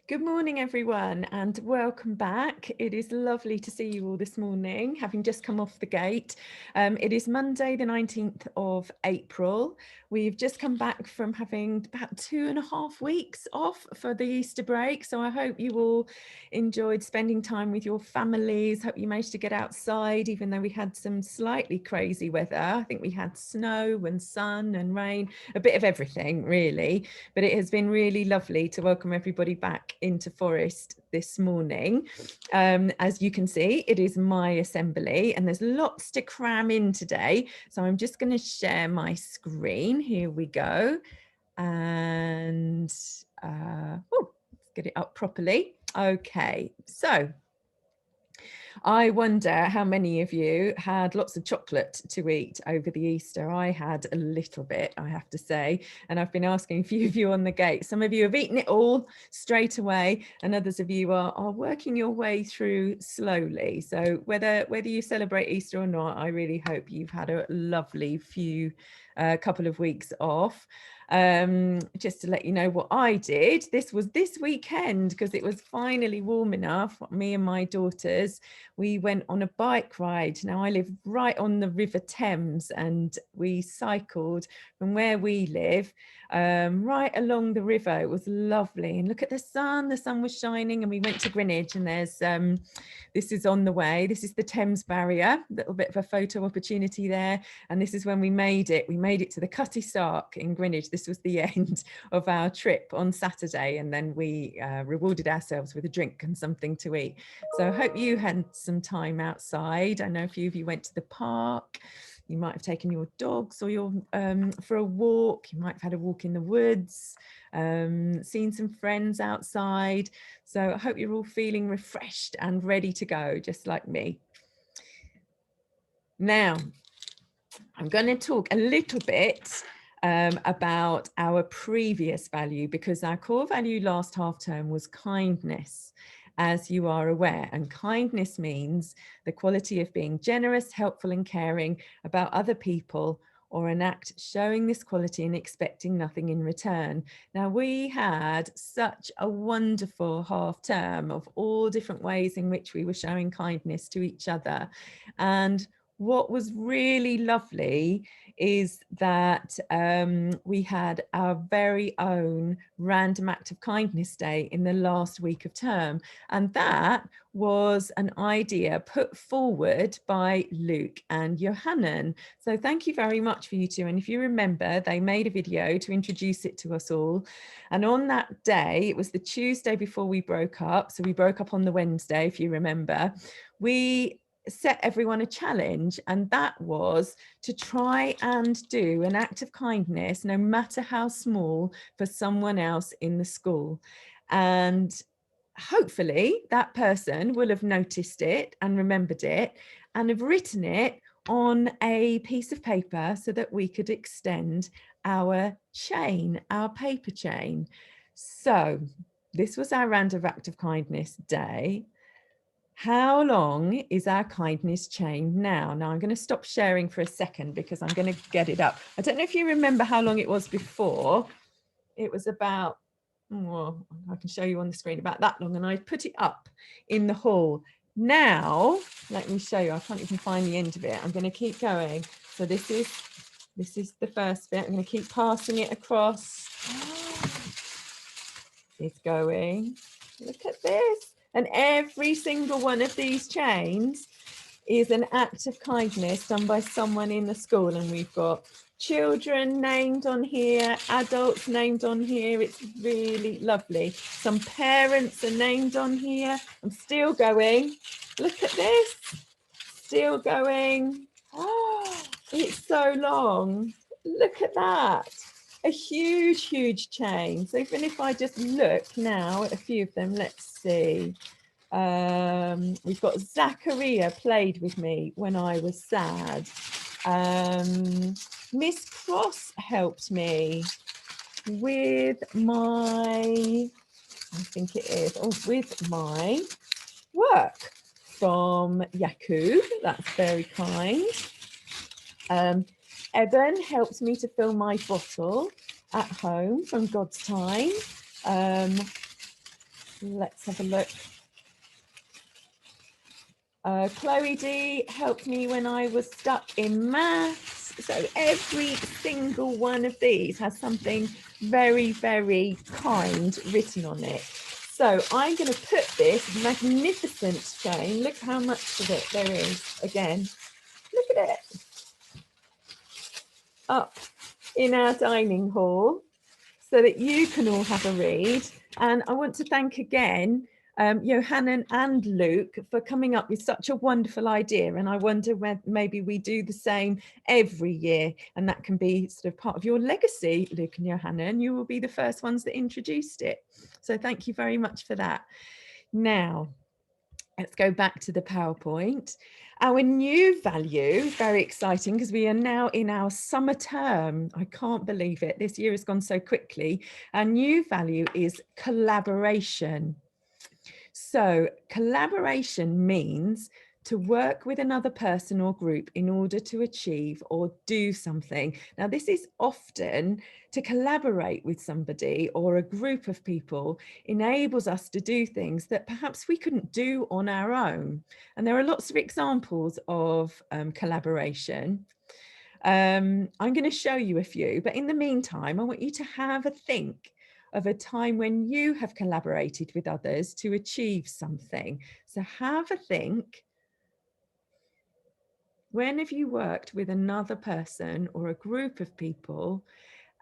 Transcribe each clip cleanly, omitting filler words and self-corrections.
Good morning, everyone, and welcome back. It is lovely to see you all this morning, having just come off the gate. It is Monday, the 19th of April. We've just come back from having about 2.5 weeks off for the Easter break. So I hope you all enjoyed spending time with your families. Hope you managed to get outside, even though we had some slightly crazy weather. I think we had snow and sun and rain, a bit of everything, really. But it has been really lovely to welcome everybody back into Forest this morning. As you can see, it is my assembly and there's lots to cram in today. So I'm just going to share my screen. Here we go. And let's get it up properly. Okay, so I wonder how many of you had lots of chocolate to eat over the Easter. I had a little bit, I have to say, and I've been asking a few of you on the gate. Some of you have eaten it all straight away, and others of you are working your way through slowly. So whether you celebrate Easter or not, I really hope you've had a lovely couple of weeks off. Just to let you know what I did, this was this weekend because it was finally warm enough. Me and my daughters, we went on a bike ride. Now I live right on the River Thames and we cycled from where we live right along the river. It was lovely, and look at the sun was shining, and we went to Greenwich, and there's this is on the way. This is the Thames barrier, a little bit of a photo opportunity there. And this is when we made it to the Cutty Sark in Greenwich. This was the end of our trip on Saturday, and then we rewarded ourselves with a drink and something to eat. So I hope you had some time outside. I know a few of you went to the park. You might have taken your dogs or your for a walk. You might have had a walk in the woods, seen some friends outside. So I hope you're all feeling refreshed and ready to go, just like me. Now, I'm going to talk a little bit about our previous value, because our core value last half term was kindness, as you are aware. And kindness means the quality of being generous, helpful and caring about other people, or an act showing this quality and expecting nothing in return. Now, we had such a wonderful half term of all different ways in which we were showing kindness to each other. And what was really lovely is that we had our very own random act of kindness day in the last week of term. And that was an idea put forward by Luke and Johannan. So thank you very much for you two. And if you remember, they made a video to introduce it to us all. And on that day, it was the Tuesday before we broke up. So we broke up on the Wednesday, if you remember. We set everyone a challenge, and that was to try and do an act of kindness, no matter how small, for someone else in the school. And hopefully that person will have noticed it and remembered it and have written it on a piece of paper so that we could extend our chain, our paper chain. So this was our random act of kindness day. How long is our kindness chain now? Now I'm going to stop sharing for a second because I'm going to get it up. I don't know if you remember how long it was before. It was about, well, I can show you on the screen, about that long, and I put it up in the hall. Now, let me show you. I can't even find the end of it. I'm going to keep going. So this is the first bit. I'm going to keep passing it across. It's going. Look at this. And every single one of these chains is an act of kindness done by someone in the school. And we've got children named on here, adults named on here. It's really lovely. Some parents are named on here. I'm still going. Look at this. Still going. Oh, it's so long. Look at that. A huge, huge chain. So even if I just look now at a few of them, let's see. We've got Zachariah played with me when I was sad. Miss Cross helped me with my, I think it is, with my work from Yakub. That's very kind. Evan helped me to fill my bottle at home from God's Time. let's have a look. Chloe D helped me when I was stuck in maths. So every single one of these has something very, very kind written on it. So I'm going to put this magnificent chain. Look how much of it there is. Again, look at it. Up in our dining hall so that you can all have a read. And I want to thank again Johannan and Luke for coming up with such a wonderful idea, and I wonder whether maybe we do the same every year, and that can be sort of part of your legacy, Luke and Johannan. You will be the first ones that introduced it, so thank you very much for that. Now let's go back to the PowerPoint. Our new value, very exciting because we are now in our summer term. I can't believe it. This year has gone so quickly. Our new value is collaboration. So collaboration means to work with another person or group in order to achieve or do something. Now, this is often to collaborate with somebody or a group of people enables us to do things that perhaps we couldn't do on our own. And there are lots of examples of collaboration. I'm going to show you a few, but in the meantime, I want you to have a think of a time when you have collaborated with others to achieve something. So have a think. When have you worked with another person or a group of people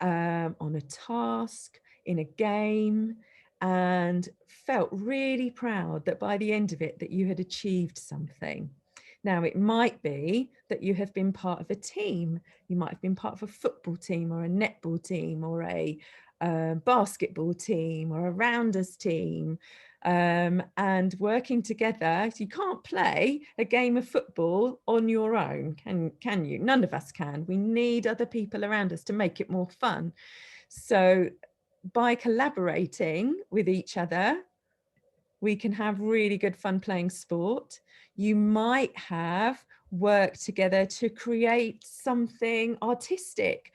on a task, in a game, and felt really proud that by the end of it that you had achieved something? Now, it might be that you have been part of a team. You might have been part of a football team or a netball team or a basketball team or a rounders team, and working together. You can't play a game of football on your own, can you? None of us can. We need other people around us to make it more fun. So by collaborating with each other, we can have really good fun playing sport. You might have worked together to create something artistic.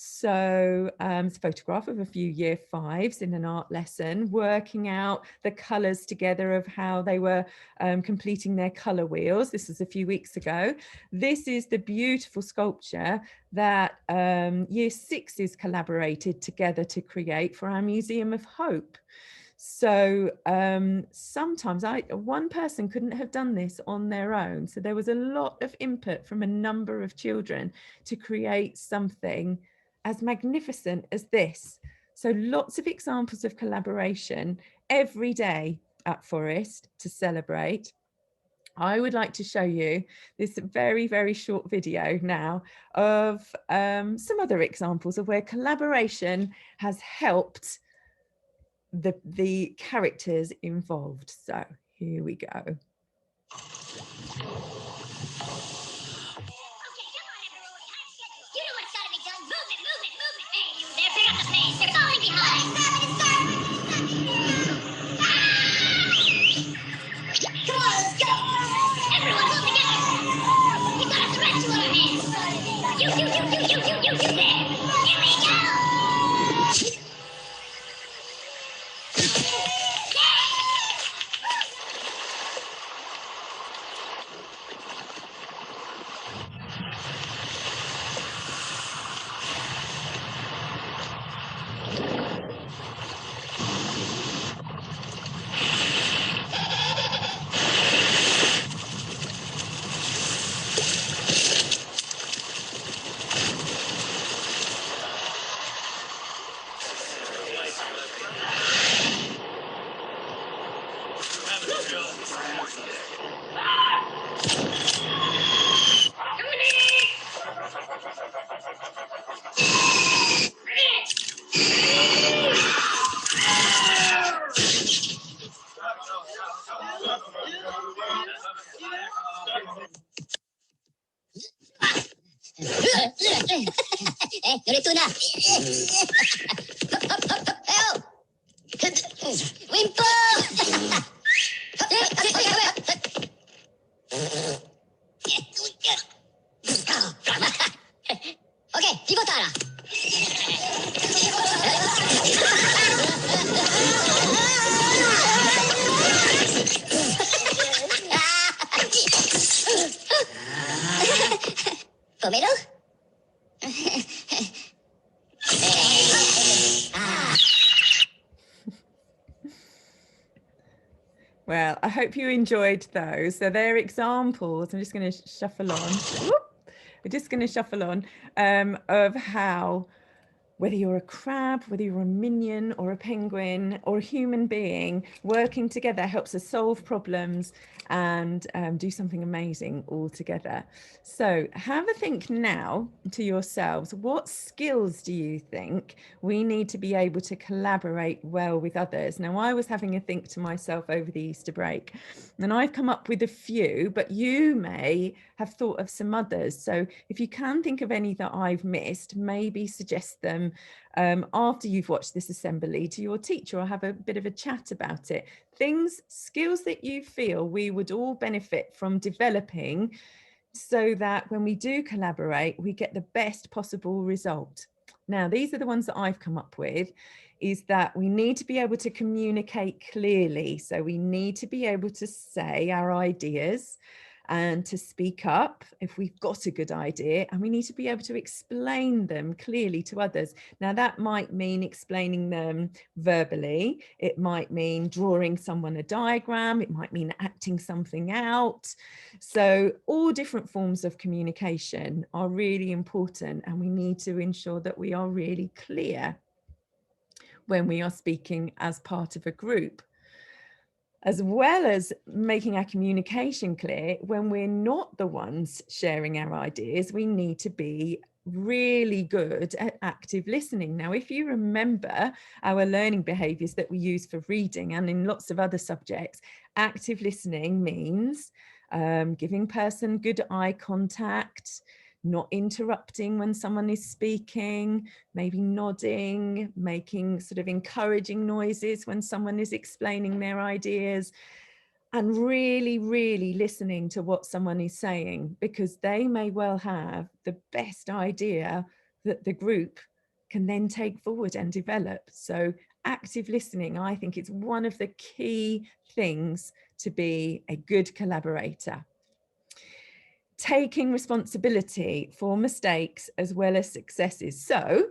So it's a photograph of a few year fives in an art lesson, working out the colours together of how they were completing their colour wheels. This was a few weeks ago. This is the beautiful sculpture that year sixes collaborated together to create for our Museum of Hope. So sometimes one person couldn't have done this on their own. So there was a lot of input from a number of children to create something as magnificent as this. So lots of examples of collaboration every day at Forest to celebrate. I would like to show you this very, very short video now of some other examples of where collaboration has helped the characters involved. So here we go. Well, I hope you enjoyed those. So they're examples. I'm just going to shuffle on. Whoop. We're just going to shuffle on of how, whether you're a crab, whether you're a minion or a penguin or a human being, working together helps us solve problems and do something amazing all together. So have a think now to yourselves, what skills do you think we need to be able to collaborate well with others? Now, I was having a think to myself over the Easter break, and I've come up with a few, but you may have thought of some others. So if you can think of any that I've missed, maybe suggest them after you've watched this assembly to your teacher, or have a bit of a chat about it. Skills that you feel we would all benefit from developing, so that when we do collaborate, we get the best possible result. Now, these are the ones that I've come up with, is that we need to be able to communicate clearly. So we need to be able to say our ideas and to speak up if we've got a good idea, and we need to be able to explain them clearly to others. Now, that might mean explaining them verbally. It might mean drawing someone a diagram. It might mean acting something out. So all different forms of communication are really important, and we need to ensure that we are really clear when we are speaking as part of a group. As well as making our communication clear, when we're not the ones sharing our ideas, we need to be really good at active listening. Now, if you remember our learning behaviours that we use for reading and in lots of other subjects, active listening means giving person good eye contact, not interrupting when someone is speaking, maybe nodding, making sort of encouraging noises when someone is explaining their ideas, and really, really listening to what someone is saying, because they may well have the best idea that the group can then take forward and develop. So active listening, I think, is one of the key things to be a good collaborator. Taking responsibility for mistakes as well as successes. So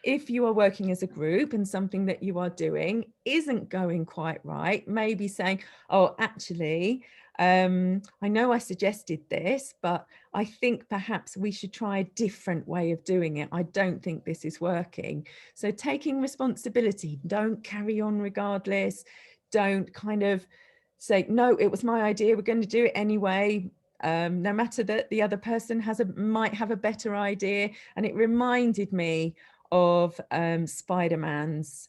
if you are working as a group and something that you are doing isn't going quite right, maybe saying, oh, actually, I know I suggested this, but I think perhaps we should try a different way of doing it. I don't think this is working. So taking responsibility, don't carry on regardless. Don't kind of say, no, it was my idea, we're going to do it anyway. No matter that the other person might have a better idea. And it reminded me of Spider-Man's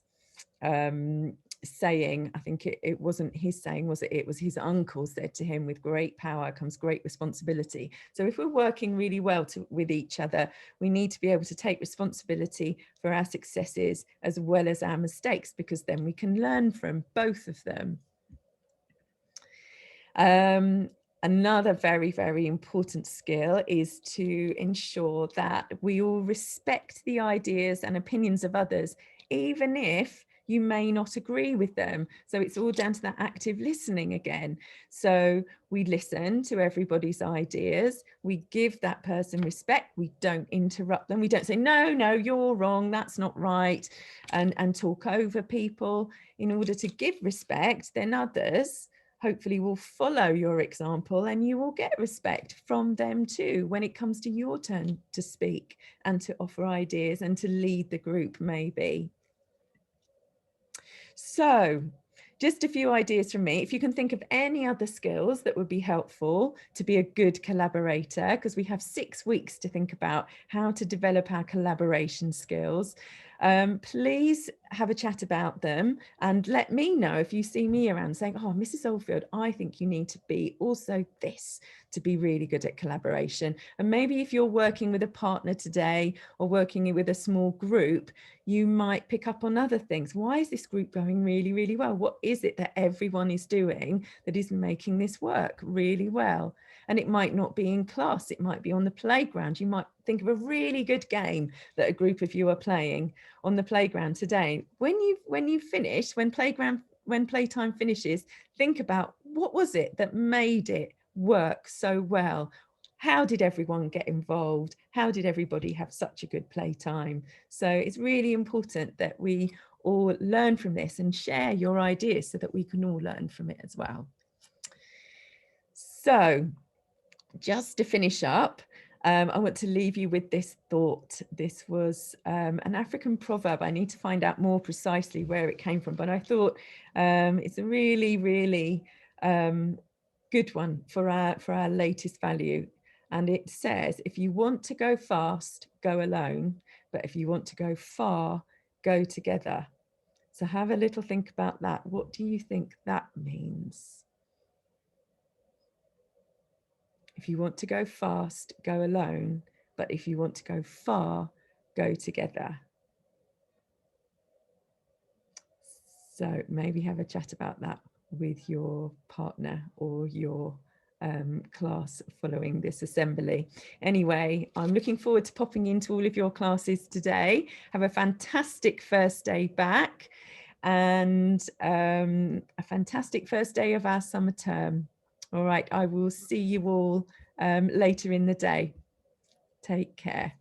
saying, I think it wasn't his saying, was it? It was his uncle said to him, with great power comes great responsibility. So if we're working really well with each other, we need to be able to take responsibility for our successes as well as our mistakes, because then we can learn from both of them. Another very, very important skill is to ensure that we all respect the ideas and opinions of others, even if you may not agree with them. So it's all down to that active listening again. So we listen to everybody's ideas. We give that person respect. We don't interrupt them. We don't say, no, you're wrong, that's not right, and talk over people. In order to give respect, then others hopefully will follow your example, and you will get respect from them too when it comes to your turn to speak and to offer ideas and to lead the group maybe. So just a few ideas from me. If you can think of any other skills that would be helpful to be a good collaborator, because we have 6 weeks to think about how to develop our collaboration skills, please have a chat about them and let me know if you see me around saying, oh, Mrs Oldfield, I think you need to be also this to be really good at collaboration. And maybe if you're working with a partner today or working with a small group, you might pick up on other things. Why is this group going really, really well? What is it that everyone is doing that is making this work really well? And it might not be in class, it might be on the playground. You might think of a really good game that a group of you are playing on the playground today. When you finish, when playtime finishes, think about, what was it that made it work so well? How did everyone get involved? How did everybody have such a good playtime? So it's really important that we or learn from this, and share your ideas so that we can all learn from it as well. So just to finish up, I want to leave you with this thought. This was an African proverb. I need to find out more precisely where it came from, but I thought it's a really, really good one for our latest value. And it says, if you want to go fast, go alone. But if you want to go far, go together. So have a little think about that. What do you think that means? If you want to go fast, go alone. But if you want to go far, go together. So maybe have a chat about that with your partner or your class following this assembly. Anyway, I'm looking forward to popping into all of your classes today. Have a fantastic first day back and a fantastic first day of our summer term. All right, I will see you all later in the day. Take care.